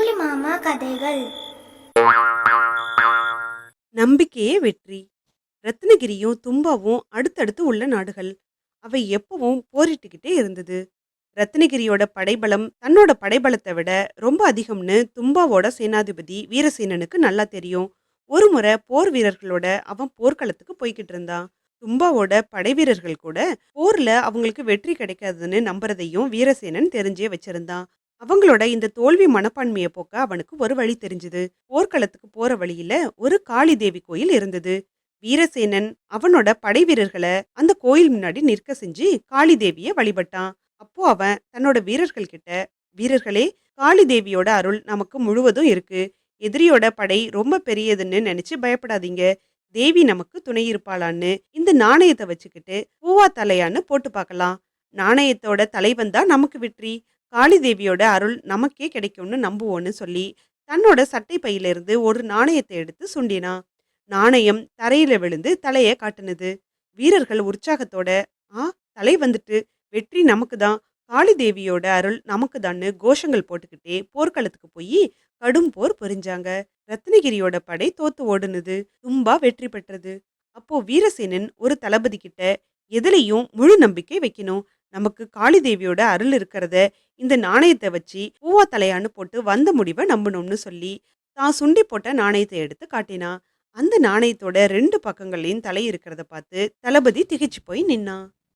அம்புலி மாமா கதைகள். நம்பிக்கையே வெற்றி. ரத்னகிரியும் தும்பாவும் அடுத்தடுத்து உள்ள நாடுகள். அவை எப்பவும் போரிட்டுக்கிட்டே இருந்தது. ரத்னகிரியோட படைபலம் தன்னோட படைபலத்தை விட ரொம்ப அதிகம்னு தும்பாவோட சேனாதிபதி வீரசேனனுக்கு நல்லா தெரியும். ஒரு முறை போர் வீரர்களோட அவன் போர்க்களத்துக்கு போய்கிட்டு இருந்தான். தும்பாவோட படை வீரர்கள் கூட போர்ல அவங்களுக்கு வெற்றி கிடைக்காதுன்னு நம்புறதையும் வீரசேனன் தெரிஞ்சே வச்சிருந்தான். அவங்களோட இந்த தோல்வி மனப்பான்மையை போக்க அவனுக்கு ஒரு வழி தெரிஞ்சது. போர்க்களத்துக்கு போற வழியில ஒரு காளி தேவி கோயில் இருந்தது. வீரசேனன் அவனோட படை வீரர்களை அந்த கோயில் முன்னாடி நிற்க செஞ்சு காளி தேவிய வழிபட்டான். அப்போ அவன் தன்னோட வீரர்கள் கிட்ட, வீரர்களே, காளி தேவியோட அருள் நமக்கு முழுவதும் இருக்கு. எதிரியோட படை ரொம்ப பெரியதுன்னு நினைச்சு பயப்படாதீங்க. தேவி நமக்கு துணை இருப்பாளான்னு இந்த நாணயத்தை வச்சுக்கிட்டு பூவா தலையான்னு போட்டு பார்க்கலாம். நாணயத்தோட தலைவன் தான் நமக்கு வெற்றி. காளி தேவியோட அருள் நமக்கே கிடைக்கும்னு நம்புவோன்னு சொல்லி தன்னோட சட்டை பையிலிருந்து ஒரு நாணயத்தை எடுத்து சுண்டினான். நாணயம் தரையில விழுந்து தலைய காட்டுனது. வீரர்கள் உற்சாகத்தோட, ஆ, தலை வந்துட்டு, வெற்றி நமக்கு தான், காளி தேவியோட அருள் நமக்கு தான்னு கோஷங்கள் போட்டுக்கிட்டே போர்க்களத்துக்கு போய் கடும் போர் புரிஞ்சாங்க. ரத்னகிரியோட படை தோத்து ஓடுனது. தும்பா வெற்றி பெற்றது. அப்போ வீரசேனன் ஒரு தளபதி கிட்ட, எதுலையும் முழு நம்பிக்கை வைக்கணும். நமக்கு காளி தேவியோட அருள் இருக்கிறத இந்த நாணயத்தை வச்சு பூவா தலையான்னு போட்டு வந்த முடிவை நம்பணும்னு சொல்லி தான் சுண்டி போட்ட நாணயத்தை எடுத்து காட்டினான். அந்த நாணயத்தோட 2 பக்கங்கள்லயும் தலை இருக்கிறத பார்த்து தளபதி திகைச்சு போய் நின்னான்.